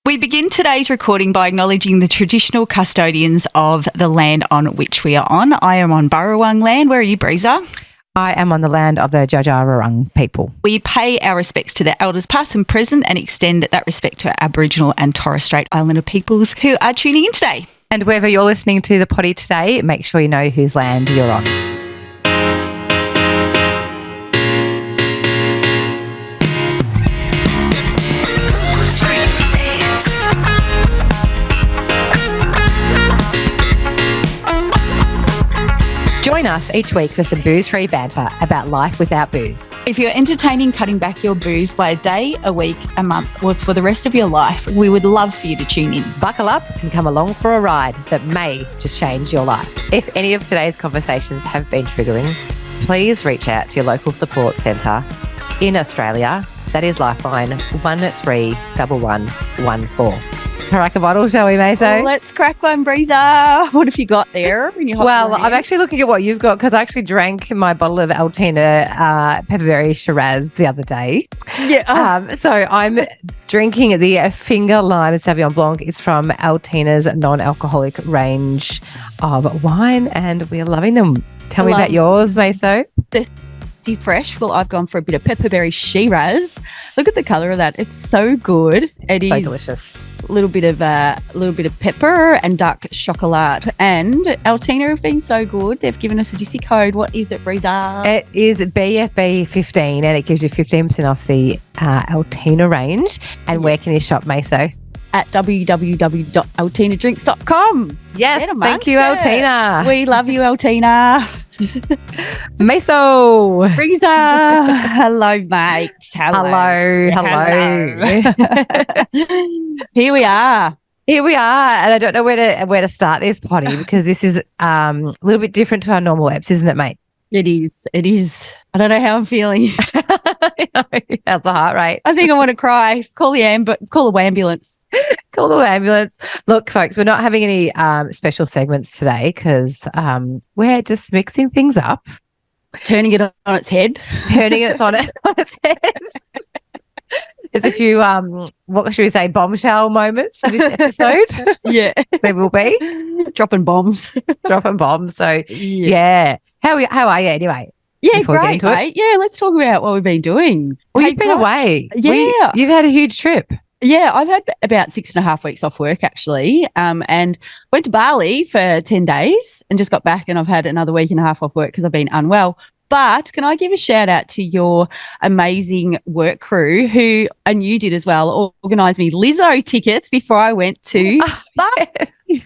We begin today's recording by acknowledging the traditional custodians of the land on which we are on. I am on Burrawang land. Where are you, Breezer? I am on the land of the Djajarurrung people. We pay our respects to the elders past and present and extend that respect to Aboriginal and Torres Strait Islander peoples who are tuning in today. And wherever you're listening to the potty today, make sure you know whose land you're on. Join us each week for some booze-free banter about life without booze. If you're entertaining cutting back your booze by a day, a week, a month, or for the rest of your life, we would love for you to tune in. Buckle up and come along for a ride that may just change your life. If any of today's conversations have been triggering, please reach out to your local support centre in Australia. That is Lifeline 131114. Crack a bottle, shall we, Meso? Let's crack one, Breezer. What have you got there? Well, I'm actually looking at what you've got because I actually drank my bottle of Altina pepperberry Shiraz the other day. Yeah. So I'm drinking the Finger Lime Sauvignon Blanc. It's from Altina's non-alcoholic range of wine, and we're loving them. Tell me about yours, Meso. Fresh. Well, I've gone for a bit of pepperberry Shiraz. Look at the colour of that. It's so good. It is so delicious. A little bit of pepper and dark chocolate. And Altina have been so good. They've given us a discount code. What is it, Breezer? It is BFB15, and it gives you 15% off the Altina range. And where can you shop, Meso? At www.altinadrinks.com. Yes, thank you, Altina. We love you, Altina. Meso. Breezer. Hello, mate. Hello. Here we are. And I don't know where to start this potty because this is a little bit different to our normal apps, isn't it, mate? It is. I don't know how I'm feeling. How's the heart rate? I think I want to cry. Call the ambulance. Call the ambulance. Look, folks, we're not having any special segments today because we're just mixing things up. Turning it on its head. Turning it on its head. There's a few, what should we say, bombshell moments in this episode. Yeah. There will be. Dropping bombs. So, yeah. How are you anyway? Yeah, great, mate. Yeah, let's talk about what we've been doing. Well, you've been away. Yeah. You've had a huge trip. Yeah, I've had about 6.5 weeks off work, actually, and went to Bali for 10 days and just got back, and I've had another week and a half off work because I've been unwell. But can I give a shout out to your amazing work crew who, and you did as well, organised me Lizzo tickets before I went to Bali. Yes.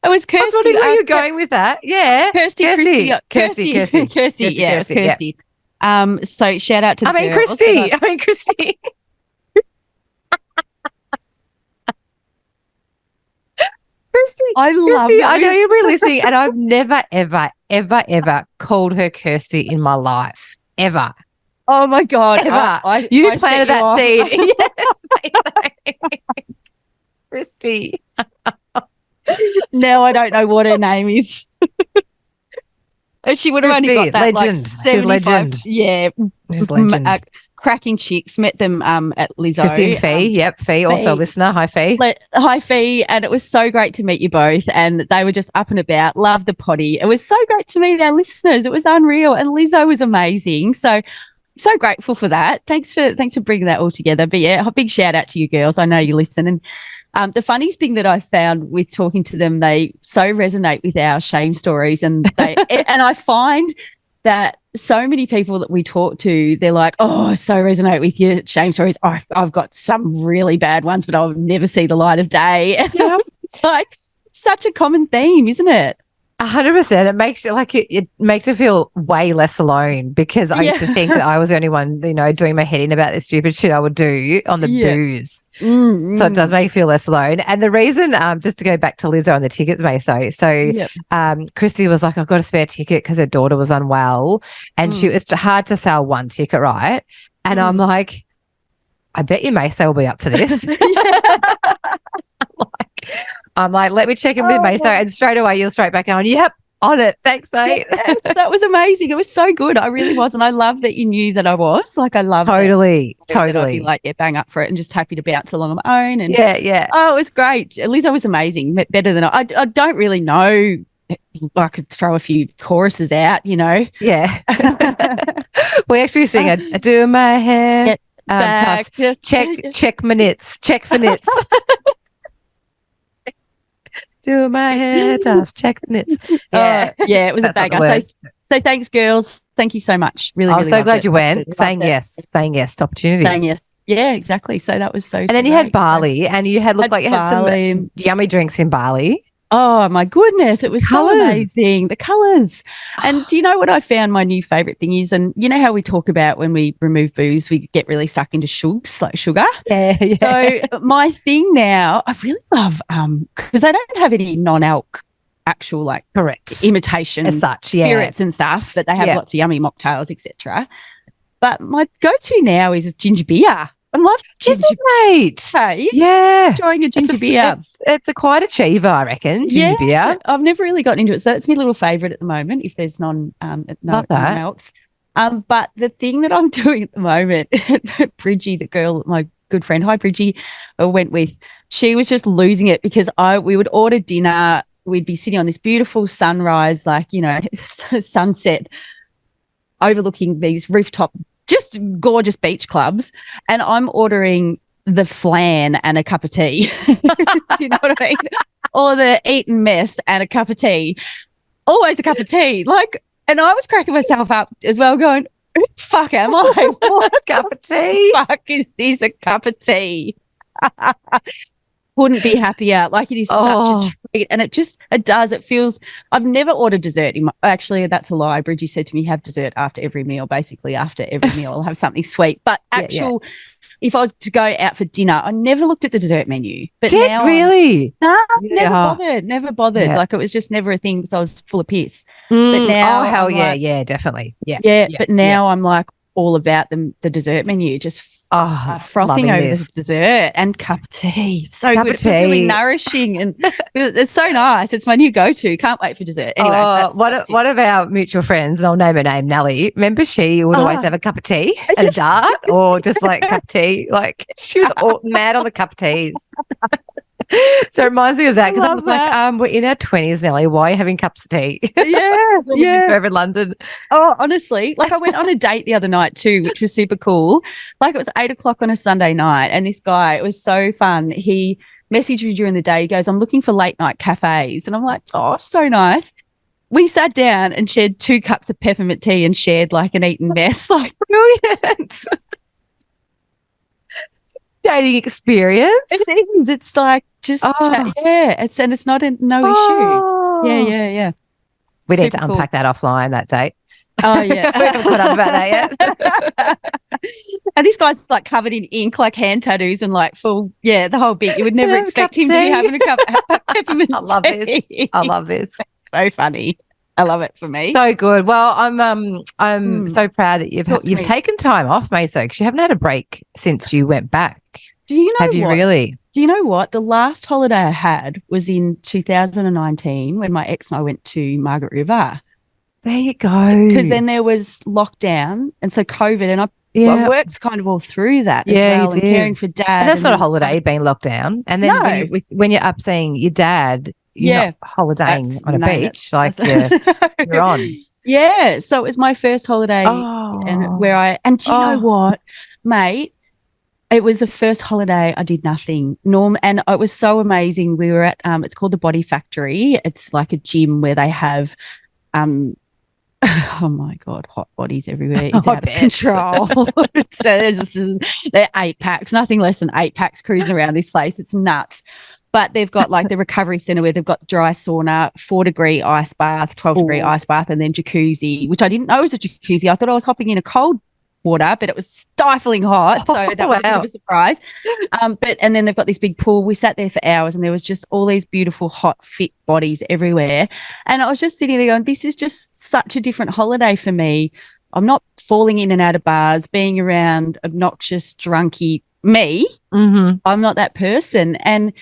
It was Kirsty. I was wondering where you're going with that. Yeah. Kirsty. Yeah, Kirsty. So shout out to the girls. Christy. Kirsty. I love it. I know you'll be listening, and I've never, ever that Kirsty in my life. Ever. Oh, my God. Ever. You planted that seed. Yes. Kirsty. Now I don't know what her name is. She would have only got that legend. She's legend. Yeah. She's legend. Cracking chicks. Met them at Lizzo. Christine Fee. Yep. Fee, also listener. Hi, Fee. Hi, Fee. And it was so great to meet you both. And they were just up and about. Loved the potty. It was so great to meet our listeners. It was unreal. And Lizzo was amazing. So grateful for that. Thanks for bringing that all together. But yeah, a big shout out to you girls. I know you listen. And the funniest thing that I found with talking to them, they so resonate with our shame stories, and and I find that so many people that we talk to, they're like, "Oh, I so resonate with your shame stories. I've got some really bad ones, but I'll never see the light of day." And it's like such a common theme, isn't it? 100%. It makes it makes you feel way less alone because I used to think that I was the only one, doing my head in about the stupid shit I would do on the booze. Mm-hmm. So it does make you feel less alone. And the reason, just to go back to Lizzo and the tickets, Meso. Christy was like, I've got a spare ticket because her daughter was unwell, and it's hard to sell one ticket, right? And I'm like, I bet you Meso will be up for this. I'm like, let me check in with Meso, and straight away you're straight back on. Yep, On it. Thanks, mate. Yeah, that was amazing. It was so good. I really was. And I love that you knew that I was. Like, I love Totally. that I'd be like, yeah, bang up for it and just happy to bounce along on my own. And yeah. Oh, it was great. Lizzo was amazing. Better than I don't really know. I could throw a few choruses out, you know. Yeah. We actually sing I do my hair. Back to check minutes. Check for nits. Do my hair, just check minutes. Yeah, yeah, it was a banger. So thanks, girls. Thank you so much. Really, I'm so glad it. you went. Saying yes to opportunities. Saying yes. Yeah, exactly. So that was so. And then you had Bali, and you had looked like you had some yummy drinks in Bali. Oh my goodness, it was so amazing. The colours. And do you know what I found my new favourite thing is? And you know how we talk about when we remove booze, we get really stuck into like sugar? Yeah. So my thing now, I really love because they don't have any non-alc actual like correct imitation as such spirits and stuff, but they have lots of yummy mocktails, etc. But my go-to now is ginger beer. I love ginger beer. Hey, yeah, enjoying a ginger beer. It's a quite achiever, I reckon. Ginger beer. I've never really gotten into it, so that's my little favourite at the moment. If there's non-alcs, but the thing that I'm doing at the moment, Bridgie, the girl, my good friend, hi Bridgie, I went with. She was just losing it because we would order dinner. We'd be sitting on this beautiful sunrise, like, you know, sunset, overlooking these rooftop, just gorgeous beach clubs, and I'm ordering the flan and a cup of tea. Do you know what I mean? Or the eaten mess and a cup of tea. Always a cup of tea. Like, and I was cracking myself up as well, going, who the fuck am I? What cup of tea? Fuck is a cup of tea? Couldn't be happier. Like, it is such a treat. And it feels, I've never ordered dessert. Actually, that's a lie. Bridgie said to me, have dessert after every meal. Basically, after every meal, I'll have something sweet. But if I was to go out for dinner, I never looked at the dessert menu. But now really? Never bothered. Yeah. Like, it was just never a thing because I was full of piss. But now, hell yeah, definitely. Yeah. But now I'm like all about the dessert menu, just frothing over the dessert and cup of tea. So good. It's really nourishing and it's so nice. It's my new go-to. Can't wait for dessert. Anyway, one of our mutual friends, and I'll name her name, Nellie. Remember, she would always have a cup of tea and a dart, or just like cup of tea. Like, she was all mad on the cup of teas. So it reminds me of that because I was like, we're in our 20s, Nellie. Why are you having cups of tea? Yeah. Over in London. Oh, honestly, like I went on a date the other night too, which was super cool. Like, it was 8:00 on a Sunday night, and this guy, it was so fun. He messaged me during the day. He goes, I'm looking for late night cafes. And I'm like, oh, so nice. We sat down and shared 2 cups of peppermint tea and shared like an eaten mess. Like, brilliant. Dating experience. It is. It's like just chat. Yeah. It's not issue. Yeah. We need to unpack that offline, that date. Oh yeah. We haven't caught up about that yet. And this guy's like covered in ink, like hand tattoos and like full, the whole bit. You would never expect him to be having a cup of peppermint tea. I love this. So funny. I love it for me. So good. Well, I'm so proud that you've taken time off, Meso, because you haven't had a break since you went back. Do you know Have you really? Do you know what? The last holiday I had was in 2019 when my ex and I went to Margaret River. There you go. Because then there was lockdown, and so COVID, and I worked kind of all through that as well, and caring for dad. And that's not a holiday, being locked down. And then when you're up seeing your dad, you're not holidaying on a beach, like you're on. Yeah. So it was my first holiday, and do you know what, mate? It was the first holiday I did nothing. And it was so amazing. We were at it's called the Body Factory. It's like a gym where they have oh my God, hot bodies everywhere. It's out of control. So they're 8-packs, nothing less than 8-packs cruising around this place. It's nuts. But they've got like the recovery centre where they've got dry sauna, 4-degree ice bath, 12-degree ice bath, and then jacuzzi, which I didn't know was a jacuzzi. I thought I was hopping in a cold water, but it was stifling hot, so that was a bit of a surprise. And then they've got this big pool. We sat there for hours, and there was just all these beautiful, hot, fit bodies everywhere. And I was just sitting there going, this is just such a different holiday for me. I'm not falling in and out of bars, being around obnoxious, drunky me. Mm-hmm. I'm not that person. And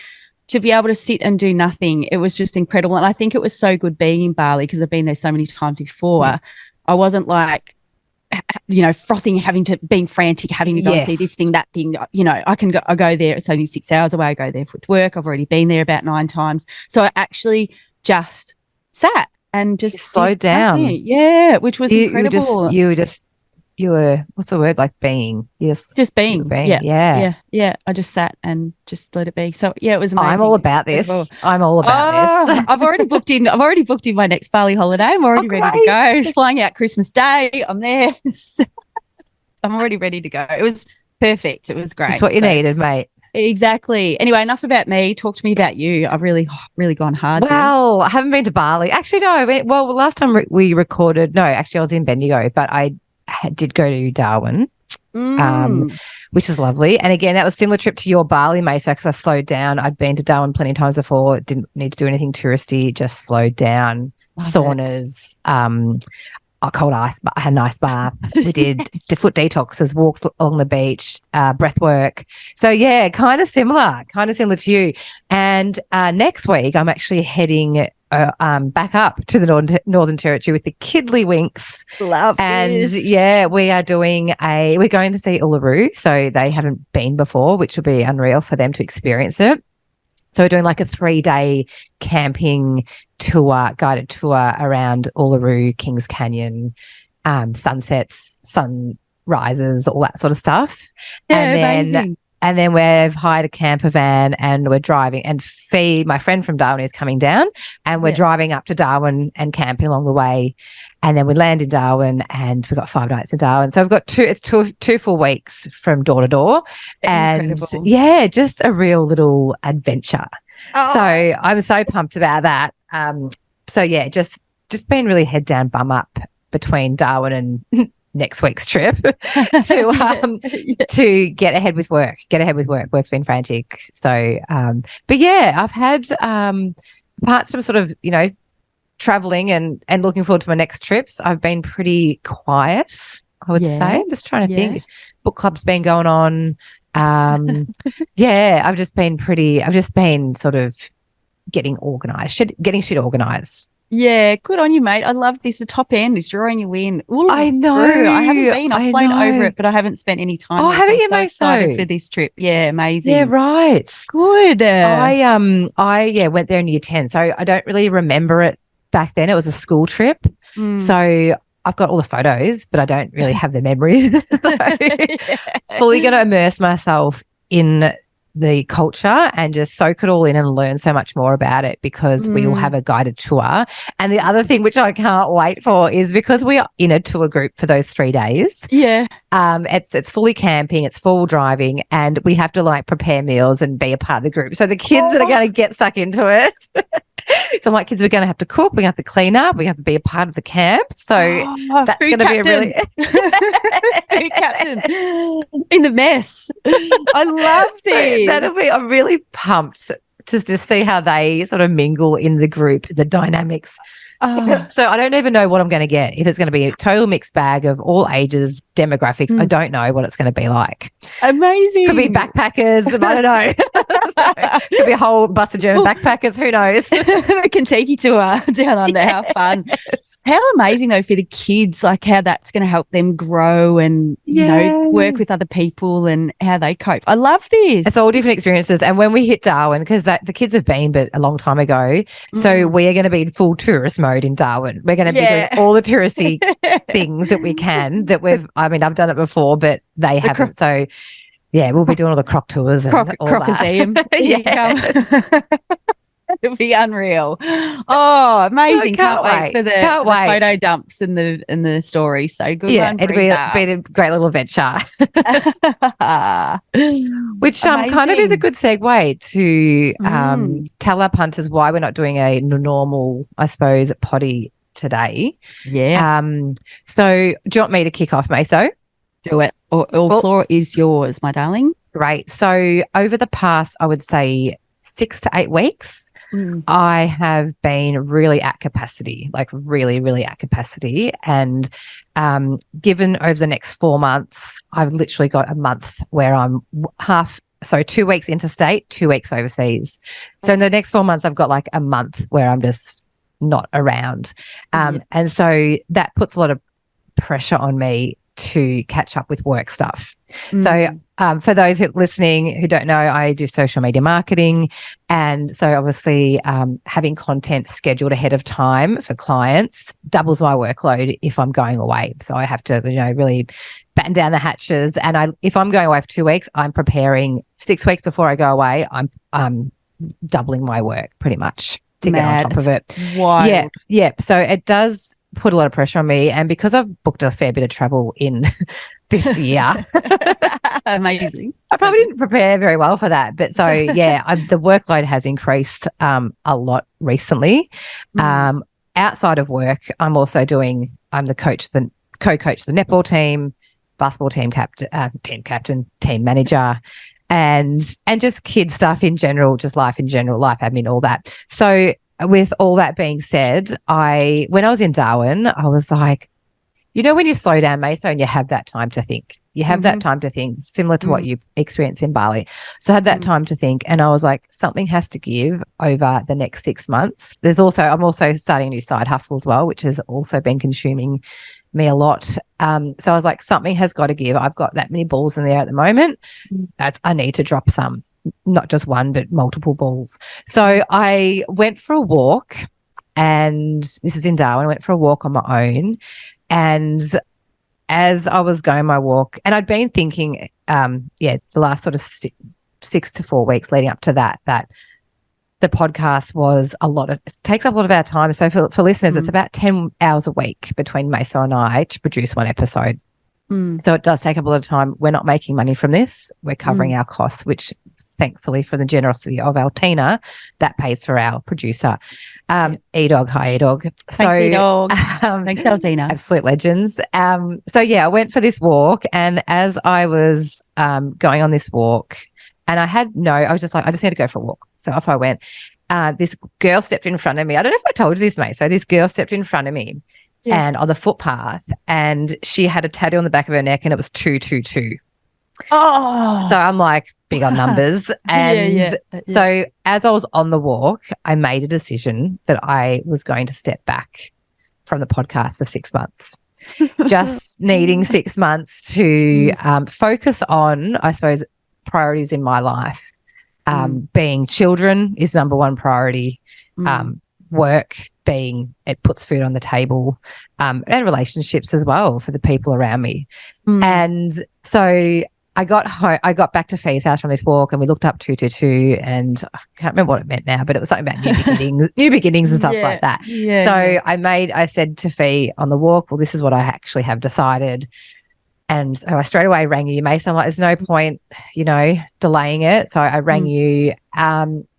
to be able to sit and do nothing, it was just incredible. And I think it was so good being in Bali because I've been there so many times before. I wasn't like, frothing, being frantic, having to go and see this thing, that thing. I go there. It's only 6 hours away. I go there with work. I've already been there about 9 times. So I actually just sat and just slowed down. Nothing. Yeah, which was incredible. You were, what's the word, like being? Yes. Just being. Yeah. I just sat and just let it be. So yeah, it was amazing. I'm all about this. I'm all about this. I've already booked in my next Bali holiday. I'm already ready to go. Flying out Christmas Day. I'm there. I'm already ready to go. It was perfect. It was great. That's what you needed, mate. Exactly. Anyway, enough about me. Talk to me about you. I've really gone hard. Well, I haven't been to Bali. Actually, no. Last time we recorded, no, actually I was in Bendigo, but I did go to Darwin, which is lovely. And again, that was a similar trip to your Bali, Mesa, because I slowed down. I'd been to Darwin plenty of times before. Didn't need to do anything touristy, just slowed down. Saunas, a cold ice, I had an ice bath. We did foot detoxes, walks along the beach, breath work. So yeah, kind of similar to you. And next week, I'm actually heading back up to the Northern Territory with the Kiddlywinks. Love and this. Yeah, we're going to see Uluru, so they haven't been before, which will be unreal for them to experience it. So we're doing like a 3-day camping tour, guided tour around Uluru, Kings Canyon, sunsets, sunrises, all that sort of stuff. Yeah, amazing. And then we've hired a camper van and we're driving, and Fee, my friend from Darwin, is coming down, and we're driving up to Darwin and camping along the way. And then we land in Darwin and we've got 5 nights in Darwin. So we've got two full weeks from door to door. Incredible. And yeah, just a real little adventure. Oh. So I'm so pumped about that. So yeah, just been really head down, bum up between Darwin and next week's trip to get ahead with work. Work's been frantic. So, but yeah, I've had apart from sort of, traveling and looking forward to my next trips, I've been pretty quiet, I would say. I'm just trying to think. Book club's been going on. I've just been sort of getting organised, getting shit organised. Yeah, good on you, mate. I love this. The top end is drawing you in. Ooh, I know. I haven't been. I've flown over it, but I haven't spent any time. Oh, haven't you, mate? So excited for this trip. Yeah, amazing. Yeah, right. Good. I went there in year 10, so I don't really remember it back then. It was a school trip, so I've got all the photos, but I don't really have the memories. So fully going to immerse myself in the culture and just soak it all in and learn so much more about it, because we will have a guided tour. And the other thing which I can't wait for is, because we are in a tour group for those 3 days. Yeah. It's fully camping, it's full driving, and we have to like prepare meals and be a part of the group. So the kids that are going to get stuck into it. So my kids are going to have to cook, we have to clean up, we have to be a part of the camp. So that's going to be a really food captain in the mess. I love this. That'll be. I'm really pumped to see how they sort of mingle in the group, the dynamics. So I don't even know what I'm going to get. If it's going to be a total mixed bag of all ages, demographics, I don't know what it's going to be like. Amazing. Could be backpackers. I don't know. Could be a whole bus of German backpackers. Who knows? A Kentucky tour down under. How fun. Yes. How amazing, though, for the kids, like how that's going to help them grow and, work with other people and how they cope. I love this. It's all different experiences. And when we hit Darwin, because the kids have been, but a long time ago, so we are going to be in full tourist mode in Darwin. We're going to be doing all the touristy things that we can, I've done it before, but they haven't. So yeah, we'll be doing all the croc tours and all Crocoseum. It'll be unreal. Oh, amazing. Can't wait for the photo dumps and the story. So good. Yeah, it'll be a great little adventure. Which kind of is a good segue to tell our punters why we're not doing a normal, I suppose, potty today. Yeah. So do you want me to kick off, Meso? Do it. All floor is yours, my darling. Great. So over the past, I would say 6 to 8 weeks, I have been really at capacity, like really, really at capacity. And given over the next 4 months, I've literally got a month where I'm half So 2 weeks interstate, 2 weeks overseas. So in the next 4 months, I've got like a month where I'm just not around. And so that puts a lot of pressure on me to catch up with work stuff. So for those listening who don't know, I do social media marketing. And so obviously having content scheduled ahead of time for clients doubles my workload if I'm going away. So I have to, really batten down the hatches. And if I'm going away for 2 weeks, I'm preparing 6 weeks before I go away. I'm doubling my work pretty much to get on top of it. Wild. Yeah. So it does put a lot of pressure on me, and because I've booked a fair bit of travel in this year, amazing. I probably didn't prepare very well for that. But so the workload has increased a lot recently. Outside of work, I'm the co-coach the netball team, basketball team captain, team manager, and just kid stuff in general, just life in general, life admin, all that. So with all that being said, when I was in Darwin, I was like, when you slow down, Meso, and you have that time to think. You have that time to think, similar to what you experience in Bali. So I had that time to think, and I was like, something has to give over the next 6 months. I'm also starting a new side hustle as well, which has also been consuming me a lot. So I was like, something has got to give. I've got that many balls in the air at the moment. I need to drop some. Not just one, but multiple balls. So I went for a walk, and this is in Darwin. I went for a walk on my own, and as I was going my walk, and I'd been thinking, the last sort of 6 to 4 weeks leading up to that the podcast takes up a lot of our time. So for listeners, it's about 10 hours a week between Meso and I to produce one episode. So it does take up a lot of time. We're not making money from this. We're covering our costs, which thankfully from the generosity of Altina, that pays for our producer. E-Dog, hi E-Dog. Thanks, E-Dog. Thanks, Altina. Absolute legends. I went for this walk, and as I was going on this walk, and I was just like, I just need to go for a walk. So off I went. This girl stepped in front of me. I don't know if I told you this, mate. So this girl stepped in front of me and on the footpath, and she had a tattoo on the back of her neck, and it was 222. Oh, so I'm like, big on numbers. And so as I was on the walk, I made a decision that I was going to step back from the podcast for 6 months, just needing 6 months to focus on, I suppose, priorities in my life. Being children is number one priority. Work being it puts food on the table, and relationships as well for the people around me. And so I got back to Fee's house from this walk, and we looked up 222, and I can't remember what it meant now, but it was something about new beginnings and stuff like that. I said to Fee on the walk, well, this is what I actually have decided. And so I straight away rang you, Mason. I'm like, there's no point, delaying it. So I rang you.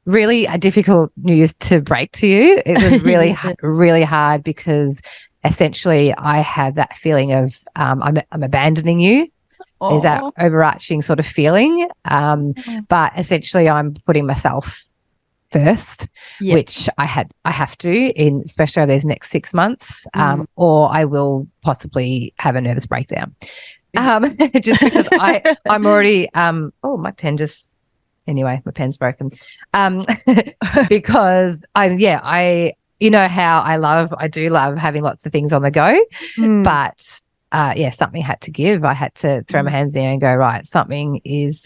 Really a difficult news to break to you. It was really, really hard, because essentially I have that feeling of I'm abandoning you. Is that overarching sort of feeling. But essentially I'm putting myself first, which I have to, especially over these next 6 months, or I will possibly have a nervous breakdown. Just because I'm already my pen's broken. Because I do love having lots of things on the go, but something had to give. I had to throw my hands in the air and go, right, something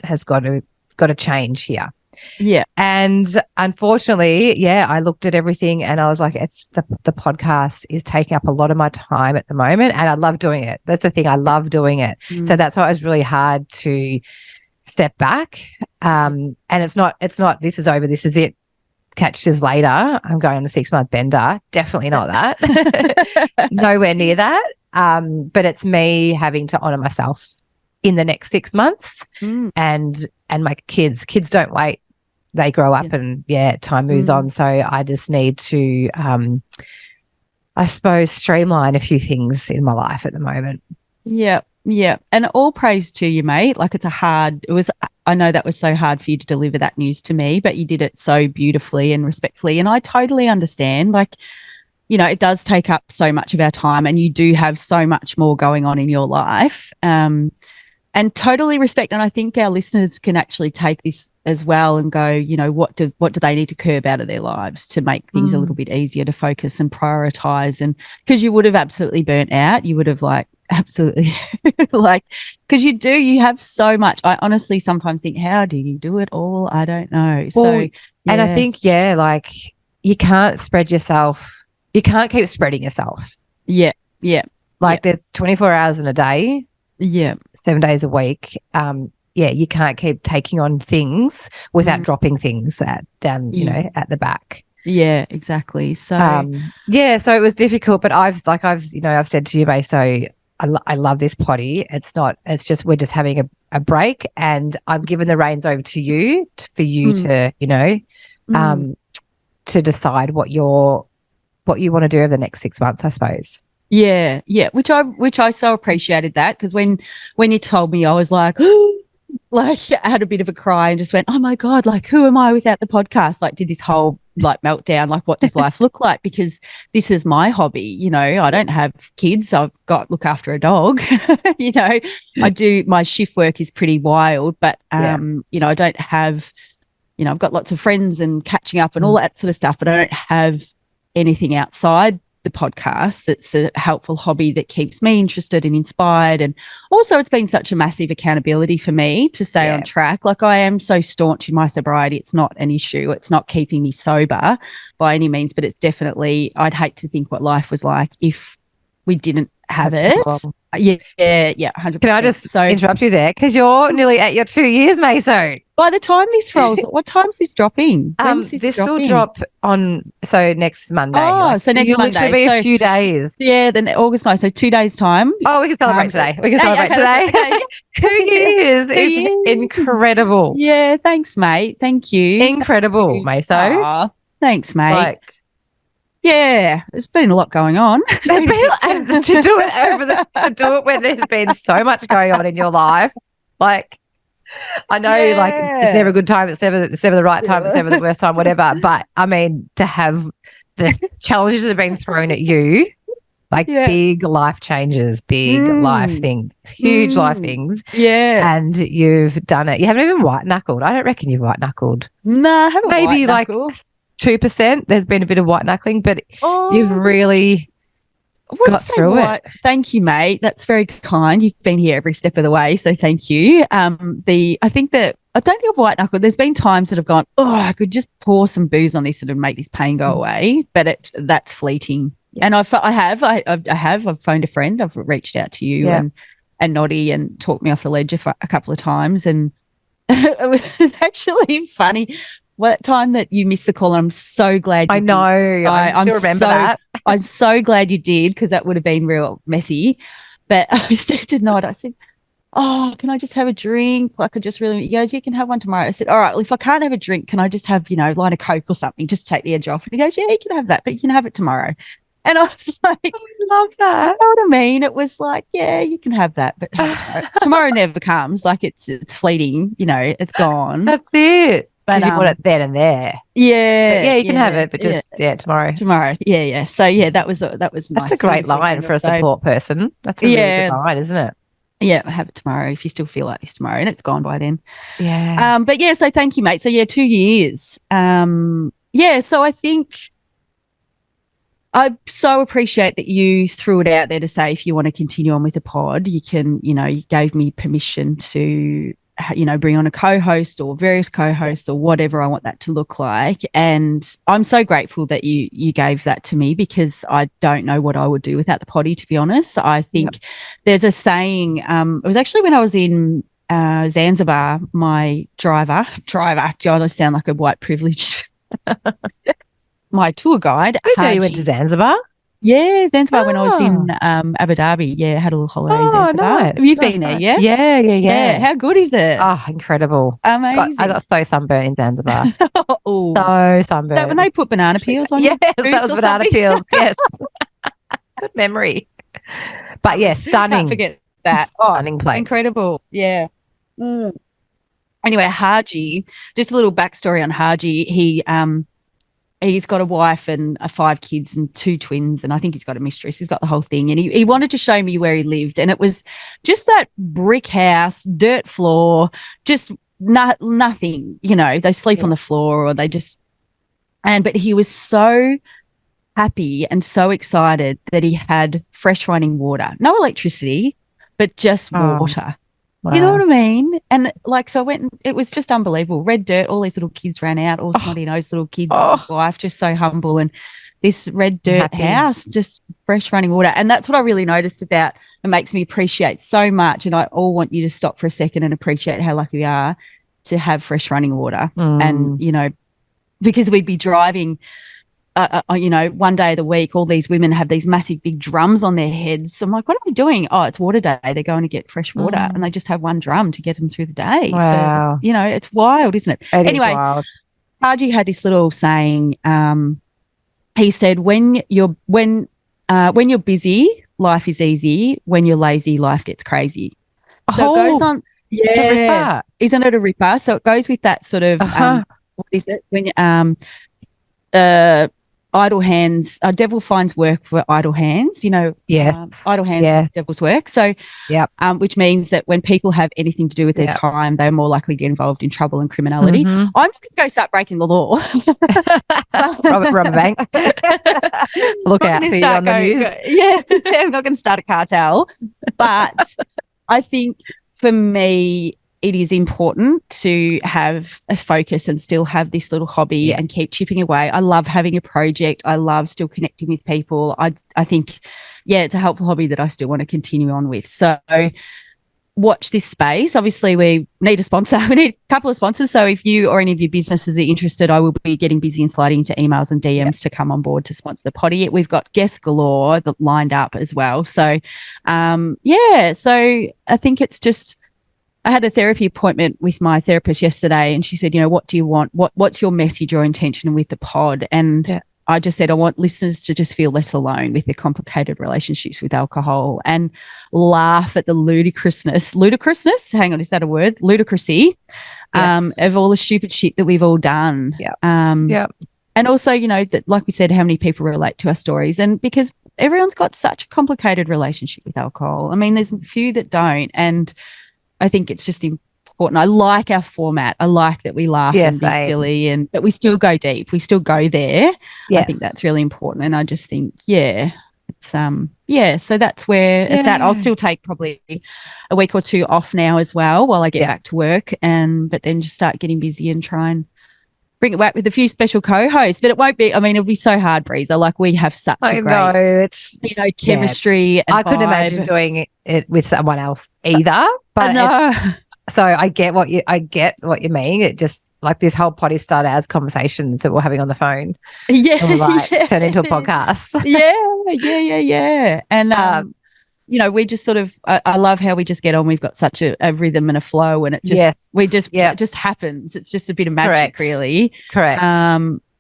has got to change here. Yeah. And unfortunately, I looked at everything and I was like, it's the podcast is taking up a lot of my time at the moment, and I love doing it. That's the thing. I love doing it. So that's why it was really hard to step back. And it's not, this is over, this is it. Catch us later. I'm going on a 6-month bender. Definitely not that. Nowhere near that. But it's me having to honor myself in the next 6 months. And my kids don't wait. They grow up and time moves on. So I just need to, I suppose, streamline a few things in my life at the moment. Yeah. Yeah. And all praise to you, mate. Like I know that was so hard for you to deliver that news to me, but you did it so beautifully and respectfully. And I totally understand. Like, it does take up so much of our time, and you do have so much more going on in your life. And totally respect. And I think our listeners can actually take this as well and go, you know, what do they need to curb out of their lives to make things a little bit easier to focus and prioritize? And because you would have absolutely burnt out, you would have absolutely because you have so much. I honestly sometimes think, how do you do it all? I don't know. Well, and I think, you can't spread yourself. You can't keep spreading yourself. Yeah. Yeah. There's 24 hours in a day. Yeah. 7 days a week. You can't keep taking on things without dropping things down the back. Yeah, exactly. So so it was difficult, but I've said to you, May, so I love this potty. It's just we're just having a break, and I've given the reins over to you for you to decide what you want to do over the next 6 months, I suppose. Yeah, which I so appreciated that, because when you told me, I was like, I had a bit of a cry and just went, oh my God, who am I without the podcast? Did this whole meltdown, what does life look like? Because this is my hobby, I don't have kids. I've got look after a dog, I do, my shift work is pretty wild, but I don't have, I've got lots of friends and catching up and all that sort of stuff, but I don't have anything outside the podcast that's a helpful hobby that keeps me interested and inspired. And also it's been such a massive accountability for me to stay on track. I am so staunch in my sobriety. It's not an issue. It's not keeping me sober by any means, but it's definitely, I'd hate to think what life was like if we didn't have it. Yeah, 100%. Can I just interrupt you there? Because you're nearly at your 2 years, Maso. By the time this rolls, what time's this dropping? This will drop on next Monday. Oh, so next Monday. It'll literally be a few days. Yeah, then August 9th, so 2 days' time. Oh, we can celebrate today. We can celebrate today. 2 years. 2 years. Incredible. Yeah, thanks, mate. Thank you. Incredible, Maso. Thanks, mate. Yeah, there's been a lot going on. To do it when there's been so much going on in your life. I know, it's never a good time, it's never the right time, it's never the worst time, whatever. But I mean, to have the challenges that have been thrown at you, big life changes, big life things, huge life things. Yeah. And you've done it. You haven't even white knuckled. I don't reckon you've white knuckled. No, I haven't. Maybe 2%. There's been a bit of white knuckling, but you've really got through it. Thank you, mate. That's very kind. You've been here every step of the way, so thank you. I think that I don't think I've white knuckled. There's been times that I've gone, I could just pour some booze on this and make this pain go away, but that's fleeting. Yeah. And I've phoned a friend. I've reached out to you and Noddy and talked me off the ledge a couple of times, and it was actually funny. What time that you missed the call, and I'm so glad you I know. did. I still remember that. I'm so glad you did, because that would have been real messy. But I said to Nod, I said, can I just have a drink? I just really, he goes, you can have one tomorrow. I said, all right, well, if I can't have a drink, can I just have, line of Coke or something, just to take the edge off? And he goes, yeah, you can have that, but you can have it tomorrow. And I was like, I love that. You know what I mean? It was like, yeah, you can have that, but tomorrow never comes. It's fleeting, it's gone. That's it. But you want it then and there. Yeah. You can have it, but just tomorrow. Tomorrow. Yeah. So that was nice. That's a great line for a support person. That's a really good line, isn't it? Yeah, have it tomorrow if you still feel like this tomorrow, and it's gone by then. Yeah. But so thank you, mate. So 2 years. So I think I so appreciate that you threw it out there to say, if you want to continue on with the pod, you can, you gave me permission to bring on a co-host or various co-hosts or whatever I want that to look like. And I'm so grateful that you gave that to me, because I don't know what I would do without the potty, to be honest. I think there's a saying, it was actually when I was in Zanzibar, my driver, God, I sound like a white privileged, my tour guide. I didn't know you went to Zanzibar. Yeah, Zanzibar when I was in Abu Dhabi. Yeah, had a little holiday in Zanzibar. Nice. Have you been there, yeah? Yeah. How good is it? Oh, incredible. Amazing. I got so sunburnt in Zanzibar. So sunburnt. That when they put banana peels on Yes, your that was banana peels, yes. Good memory. But stunning. Can't forget that. Stunning place. Incredible. Yeah. Anyway, Haji, just a little backstory on Haji. he's got a wife and 5 kids and 2 twins, and I think he's got a mistress. He's got the whole thing, and he wanted to show me where he lived, and it was just that brick house, dirt floor, just nothing. You know, they sleep on the floor, or they just but he was so happy and so excited that he had fresh running water, no electricity, but just water. Wow. You know what I mean? And like, so I went, and it was just unbelievable. Red dirt, all these little kids ran out, all snotty-nosed little kids, wife, just so humble. And this red dirt house, just fresh running water. And that's what I really noticed about. It makes me appreciate so much. And I all want you to stop for a second and appreciate how lucky we are to have fresh running water. And, you know, because we'd be driving, you know, one day of the week, all these women have these massive big drums on their heads. I'm like, what are they doing? Oh, it's water day. They're going to get fresh water, and they just have one drum to get them through the day. Wow. You know, it's wild, isn't it? Anyway, Haji had this little saying. He said, when you're busy, life is easy. When you're lazy, life gets crazy. So it goes on. Yeah. Isn't it a ripper? So it goes with that sort of, what is it? When idle hands, devil finds work for idle hands, you know. Yes. Idle hands are devil's work. So, which means that when people have anything to do with their time, they're more likely to get involved in trouble and criminality. I'm not going to go start breaking the law. Rubber bank. Look out for you on the news. I'm not going to start a cartel. But I think for me, it is important to have a focus and still have this little hobby and keep chipping away. I love having a project. I love still connecting with people. I think, it's a helpful hobby that I still want to continue on with. So watch this space. Obviously, we need a sponsor. We need a couple of sponsors. So if you or any of your businesses are interested, I will be getting busy and sliding into emails and DMs to come on board to sponsor the potty. We've got guests galore that lined up as well. So, so I think it's just, I had a therapy appointment with my therapist yesterday, and she said, you know, what do you want? What's your message or intention with the pod? And I just said, I want listeners to just feel less alone with their complicated relationships with alcohol and laugh at the ludicrousness, hang on, is that a word? Ludicrousy of all the stupid shit that we've all done. And also, you know, that, like we said, how many people relate to our stories, and because everyone's got such a complicated relationship with alcohol. I mean, there's a few that don't, and I think it's just important. I like our format. I like that we laugh and be silly, but we still go deep. We still go there. I think that's really important. And I just think, it's so that's where it's at. I'll still take probably a week or 2 off now as well while I get back to work, but then just start getting busy and try and bring it back with a few special co-hosts. But it won't be, I mean, it'll be so hard, Breezer. Like, we have such a great, chemistry. And I couldn't imagine doing it with someone else either. But so I get what you mean. It just, like, this whole potty started as conversations that we're having on the phone. And we're like, turn into a podcast. And you know, we just sort of, I love how we just get on. We've got such a rhythm and a flow, and it just, it just happens. It's just a bit of magic, really. Correct.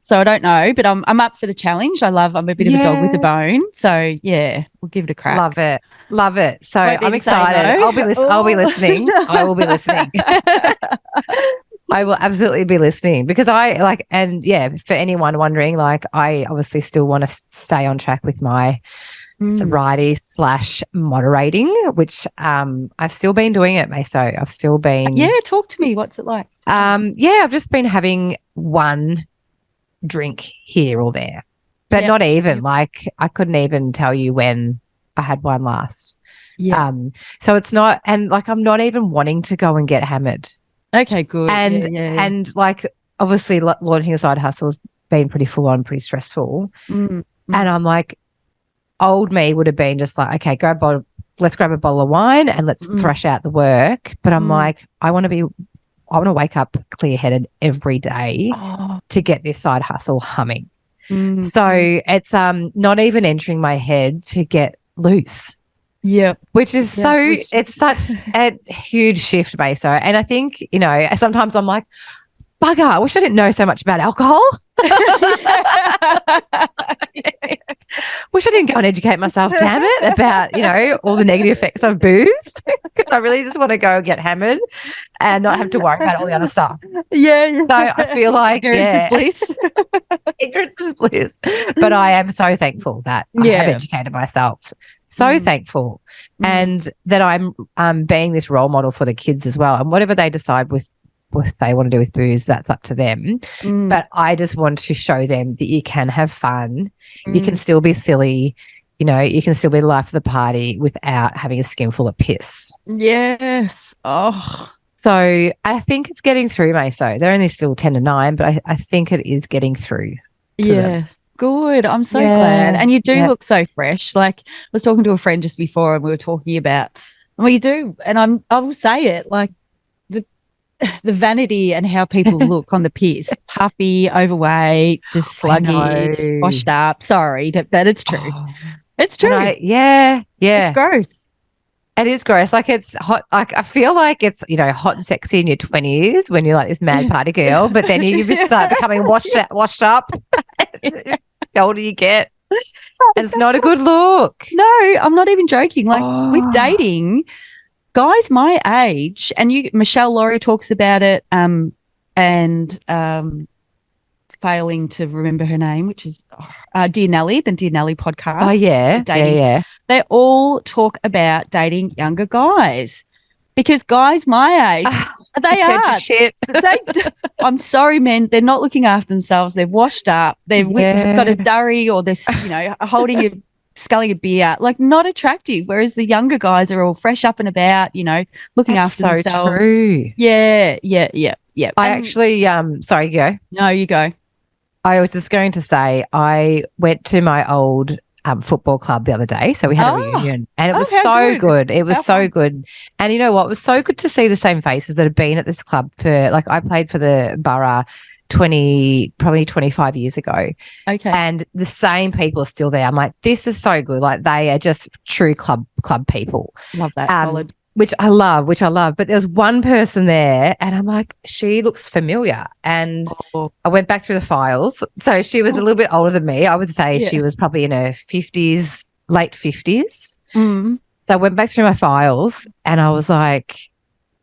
So I don't know, but I'm up for the challenge. I'm a bit of a dog with a bone. So we'll give it a crack. Love it. So I'm excited. I'll be listening. I will be listening. I will absolutely be listening, because for anyone wondering, like, I obviously still want to stay on track with my sobriety / moderating, which I've still been doing it, Meso. I've still been. Talk to me. What's it like? I've just been having one drink here or there, but not even like, I couldn't even tell you when I had one last. So it's not, and like, I'm not even wanting to go and get hammered. Okay, good. And like, obviously launching a side hustle has been pretty full on, pretty stressful. And I'm like, old me would have been just like, okay, let's grab a bottle of wine and let's thrash out the work. But I'm like, I want to wake up clear-headed every day to get this side hustle humming. So it's not even entering my head to get loose. Which is it's such a huge shift, Meso. And I think, you know, sometimes I'm like, bugger, I wish I didn't know so much about alcohol. Wish I didn't go and educate myself, damn it, about, all the negative effects of booze. I really just want to go and get hammered and not have to worry about all the other stuff. Yeah. So I feel like ignorance is bliss. Ignorance is bliss. But I am so thankful that I have educated myself. So thankful. And that I'm being this role model for the kids as well. And whatever they decide with what they want to do with booze, that's up to them. But I just want to show them that you can have fun. You can still be silly. You can still be the life of the party without having a skinful of piss. Yes. Oh. So I think it's getting through, Meso. They're only still 10 and 9, but I think it is getting through to them. Good. I'm so glad. And you do look so fresh. Like, I was talking to a friend just before and we were talking about, well, you do, and I will say it, like the vanity and how people look on the piss, puffy, overweight, just sluggy, washed up. Sorry, but it's true. It's true. It's gross. It is gross. Like, it's hot. Like, I feel like it's, hot and sexy in your 20s when you're like this mad party girl, but then you just start becoming washed up the older you get. And it's not a good look. No, I'm not even joking. Like, with dating, guys my age, and Michelle Laurie talks about it, and failing to remember her name, which is Dear Nelly, the Dear Nelly podcast. Oh, yeah. They all talk about dating younger guys because guys my age, they are. Shit. I'm sorry, men, they're not looking after themselves. They're washed up. They've got a durry, or they're, holding a sculling a beer, like, not attractive. Whereas the younger guys are all fresh up and about, looking after themselves. True. Yeah. I actually, sorry, go. No, you go. I was just going to say, I went to my old football club the other day. So we had a reunion, and it was so good. It was so good. And you know what? It was so good to see the same faces that have been at this club for, like, I played for the Borough probably 25 years ago. Okay. And the same people are still there. I'm like, this is so good. Like, they are just true club people. Love that. Solid. Which I love. But there's one person there, and I'm like, she looks familiar. And I went back through the files. So she was a little bit older than me. I would say she was probably in her 50s, late 50s. So I went back through my files, and I was like,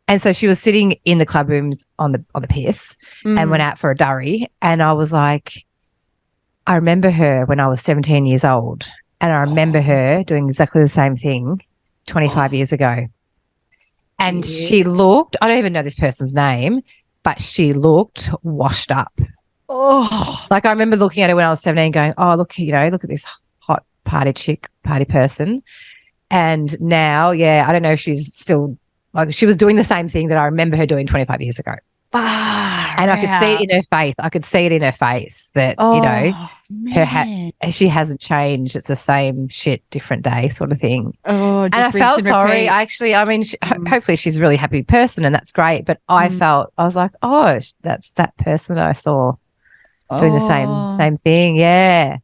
and so she was sitting in the club rooms on the piss and went out for a durry. And I was like, I remember her when I was 17 years old, and I remember her doing exactly the same thing 25 years ago. And she looked, I don't even know this person's name, but she looked washed up. Like, I remember looking at her when I was 17 going, look at this hot party person. And now, I don't know if she's still, like, she was doing the same thing that I remember her doing 25 years ago. And I could see it in her face. I could see it in her face that, she hasn't changed. It's the same shit, different day sort of thing. And I felt sorry. Hopefully she's a really happy person, and that's great. But I was like, that's that person that I saw doing the same thing. Yeah.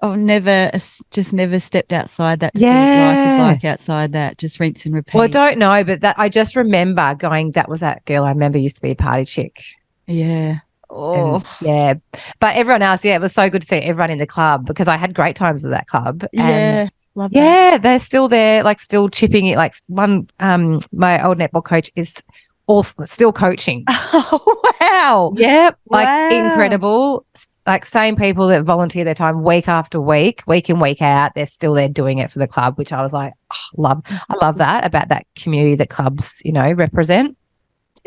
Never stepped outside that to see what life is like outside that. Just rinse and repeat. Well, I don't know, but that I just remember going, that was that girl I remember used to be a party chick. Yeah. But everyone else, it was so good to see everyone in the club, because I had great times at that club. And love that. they're still there, like, still chipping it. Like, one, my old netball coach is also still coaching. Oh, wow. Yep. Like, incredible. Like, same people that volunteer their time week after week, week in, week out, they're still there doing it for the club, which I was like, I love that about that community that clubs, represent.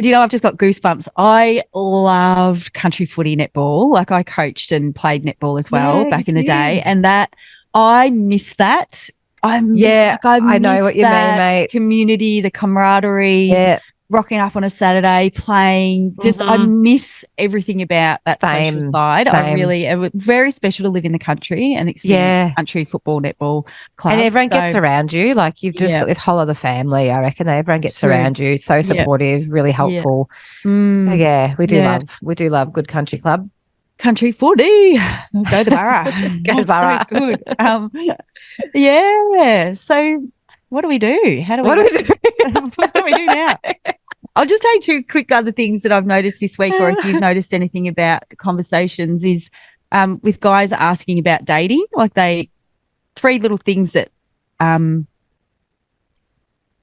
I've just got goosebumps. I loved country footy netball. Like, I coached and played netball as well back in the day, and that I miss that. I know what you mean, mate. Community, the camaraderie, rocking up on a Saturday, playing. Just I miss everything about that social side. It was very special to live in the country and experience country football, netball clubs. And everyone gets around you. Like, you've just got this whole other family, I reckon. Everyone gets around you, so supportive, really helpful. So we do love good country club. Country footy. Go the Borough. Go the Borough. So good. So what do we do? What do we do now? I'll just tell you two quick other things that I've noticed this week, or if you've noticed anything about conversations, is with guys asking about dating, like three little things that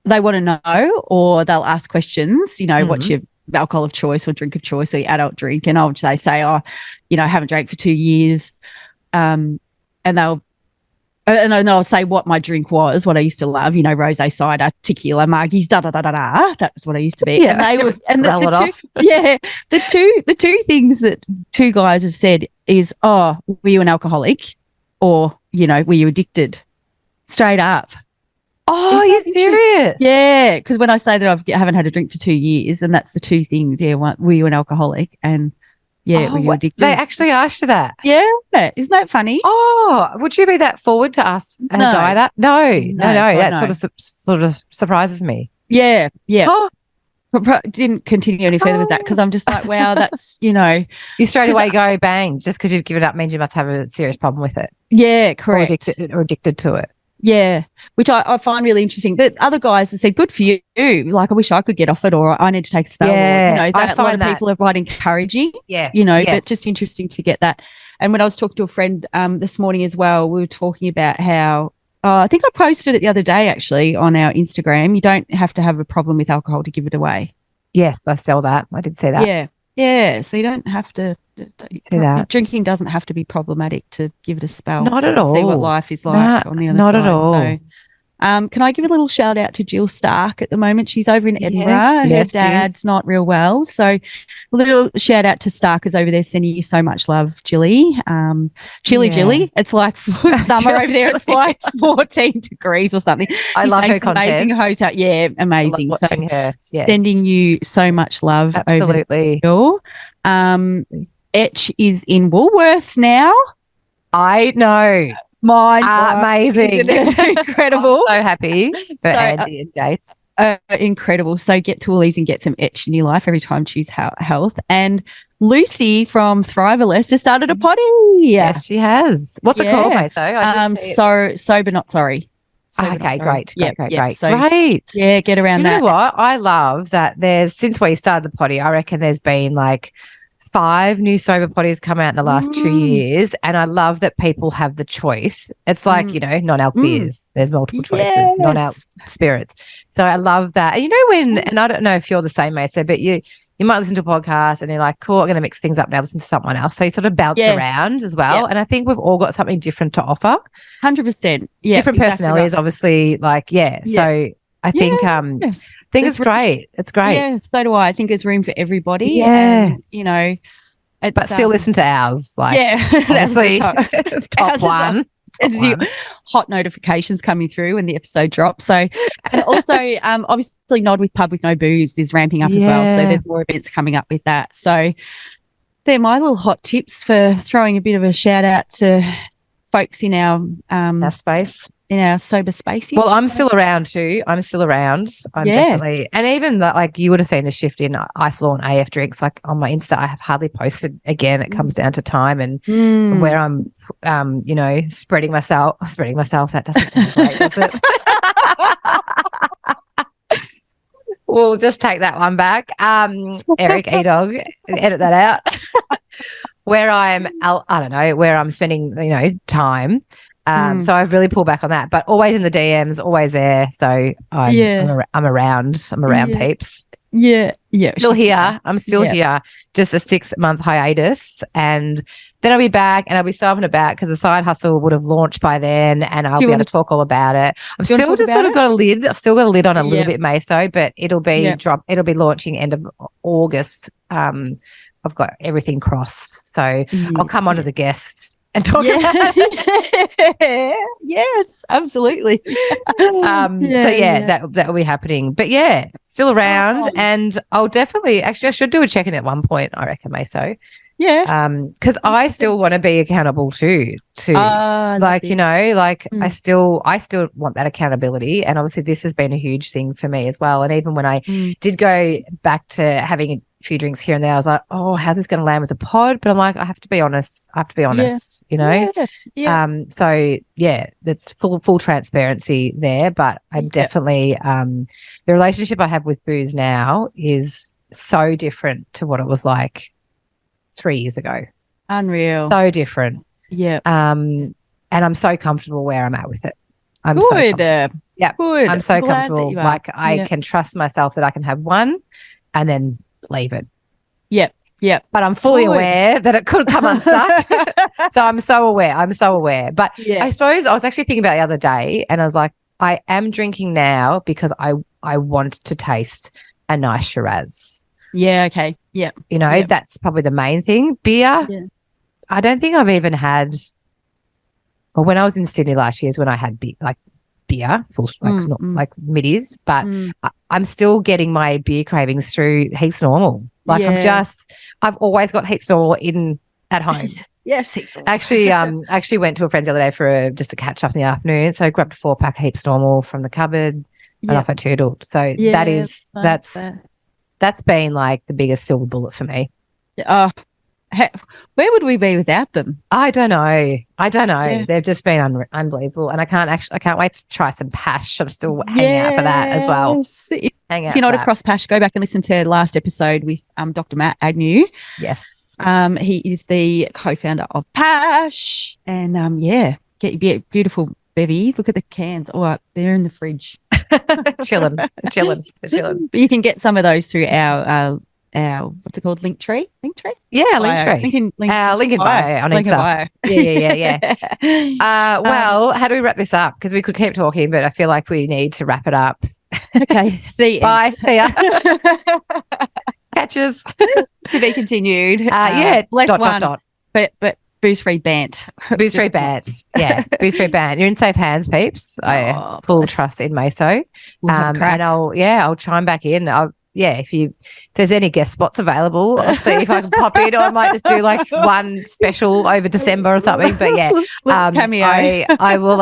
they want to know, or they'll ask questions, what's your alcohol of choice or drink of choice or your adult drink? And they say, I haven't drank for 2 years. And I'll say what my drink was, what I used to love, rosé, cider, tequila, margies, da-da-da-da-da. That was what I used to be. Yeah. And they were, and the two things that two guys have said is, were you an alcoholic, or, were you addicted? Straight up. Oh, you're serious? Yeah, because when I say that I haven't had a drink for 2 years, and that's the two things. Yeah, were you an alcoholic, and were you addicted? They actually asked you that? Yeah, isn't that funny? Oh, would you be that forward to us and a guy that? No. That sort of surprises me. Yeah. Oh. Didn't continue any further with that, because I'm just like, wow, that's you straight away go bang, just because you've given up means you must have a serious problem with it. Yeah, correct. Or addicted to it. Yeah, which I find really interesting. That other guys have said, good for you. Like, I wish I could get off it, or I need to take a spell. Yeah, or, a lot of people are quite encouraging. Yeah. But just interesting to get that. And when I was talking to a friend this morning as well, we were talking about how, I think I posted it the other day actually on our Instagram. You don't have to have a problem with alcohol to give it away. Yes, I saw that. I did see that. Yeah. Yeah. So you don't have to see that. Drinking doesn't have to be problematic to give it a spell. Not at all. See what life is like on the other side. Not at all. So, can I give a little shout out to Jill Stark at the moment? She's over in Edinburgh. Her dad's not real well. So a little shout out to Starkers over there, sending you so much love, Jilly. Jilly. It's like summer over there. It's like 14 degrees or something. I love her content. Amazing hotel. Yeah, amazing. I love watching her. Yeah. Sending you so much love. Absolutely. Over there. Etch is in Woolworths now. I know. Amazing. Incredible. I'm so happy for Andy and Jace. Incredible. So get to Woolies and get some Etch in your life every time. Choose health. And Lucy from Thrivalist has started a potty. Yes, she has. What's it called, mate? Sober Not Sorry. Okay, great. Great. So, great. Yeah, get around that. You know what? I love that since we started the potty, I reckon there's been like 5 new sober potties come out in the last 2 years, and I love that people have the choice. It's like, non-alc beers. There's multiple choices, non-alc spirits. So I love that. And and I don't know if you're the same, Mesa, but you might listen to a podcast and you're like, cool, I'm going to mix things up now, listen to someone else. So you sort of bounce around as well. Yep. And I think we've all got something different to offer. 100%. Yeah. Different personalities, obviously. So I think it's great. It's great. Yeah, so do I. I think there's room for everybody. Yeah. And, but still listen to ours. Honestly, top one. Hot notifications coming through when the episode drops. So, and also, obviously, Nod with Pub with No Booze is ramping up as well. So there's more events coming up with that. So they're my little hot tips for throwing a bit of a shout out to folks in our space. In our sober space. Well, I'm still around too. I'm definitely, and even like you would have seen the shift in I flaunt AF drinks. Like on my Insta, I have hardly posted again. It comes down to time and where I'm, spreading myself. That doesn't sound great, does it? We'll just take that one back. Eric E-Dog, edit that out. Where I'm spending, time. So I've really pulled back on that, but always in the DMs, always there. So I'm around peeps. Yeah. Still here. I'm still here. Just a 6-month hiatus, and then I'll be back, and I'll be so up and about because the side hustle would have launched by then, and I'll be able to talk all about it. I've still just sort of got a lid. I've still got a lid on a little bit, Meso, but it'll be It'll be launching end of August. I've got everything crossed, so I'll come on as a guest and talk about it. Yes, absolutely. That will be happening. But still around, and I'll definitely I should do a check-in at one point, I reckon, Meso. Yeah. Because I still want to be accountable too. I still want that accountability, and obviously this has been a huge thing for me as well. And even when I did go back to having a few drinks here and there. I was like, oh, how's this going to land with the pod? But I'm like, I have to be honest, you know? So yeah, that's full transparency there. But I'm definitely, the relationship I have with booze now is so different to what it was like 3 years ago. Unreal. So different. Yeah. And I'm so comfortable where I'm at with it. I'm good. So comfortable. Yeah. Good. I'm so comfortable. Like I can trust myself that I can have one and then leave it. Yep. Yep. But I'm fully aware that it could come unstuck. So I'm so aware. But I suppose I was actually thinking about the other day and I was like, I am drinking now because I want to taste a nice Shiraz. Yeah. Okay. Yeah. You know, that's probably the main thing. Beer. Yeah. I don't think I've even had, well, when I was in Sydney last year is when I had beer, not like middies, but I'm still getting my beer cravings through heaps normal. Like I've always got heaps normal at home. Yes, actually went to a friend's the other day for just a catch up in the afternoon. So I grabbed a 4-pack heaps normal from the cupboard and off I tootled. So that's been like the biggest silver bullet for me. Where would we be without them? I don't know. Yeah. They've just been unbelievable, and I can't wait to try some Pash. I'm still hanging out for that as well. If you're not across Pash, go back and listen to last episode with Dr. Matt Agnew. Yes, he is the co-founder of Pash, and get your beautiful bevy. Look at the cans. Oh, they're in the fridge, chilling. But you can get some of those through our what's it called? Linktree? Yeah, Linktree. Link in bio on Insta. Yeah. Well, how do we wrap this up? Because we could keep talking, but I feel like we need to wrap it up. Okay. Bye. See ya. Catches. To be continued. Dot. But booze-free bant. Booze-free bant. Yeah, booze-free bant. You're in safe hands, peeps. I have full trust in Meso. And I'll chime back in. If there's any guest spots available, I'll see if I can pop in, or I might just do like one special over December or something. But cameo. I will.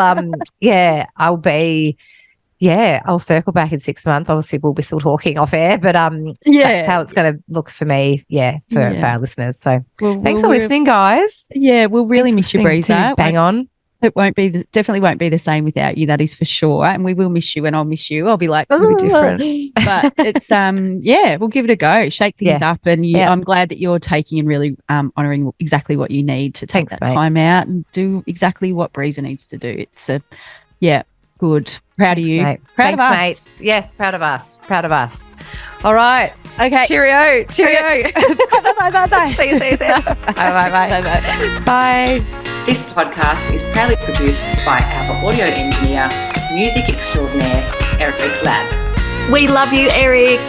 I'll circle back in 6 months. Obviously, we'll be still talking off air, but that's how it's going to look for me. For our listeners. So thanks for listening, guys. Yeah, we'll really miss you, Breezer. Bang on. It definitely won't be the same without you. That is for sure. And we will miss you, and I'll miss you. I'll be like, it'll be different. But it's we'll give it a go. Shake things up, and I'm glad that you're taking and really honouring exactly what you need to take time out and do exactly what Breezer needs to do. It's good. Proud of you. Mate. Proud of us. Mate. Yes, proud of us. All right. Okay. Cheerio. Bye. See you. Bye. Bye. This podcast is proudly produced by our audio engineer, music extraordinaire, Eric Ladd. We love you, Eric.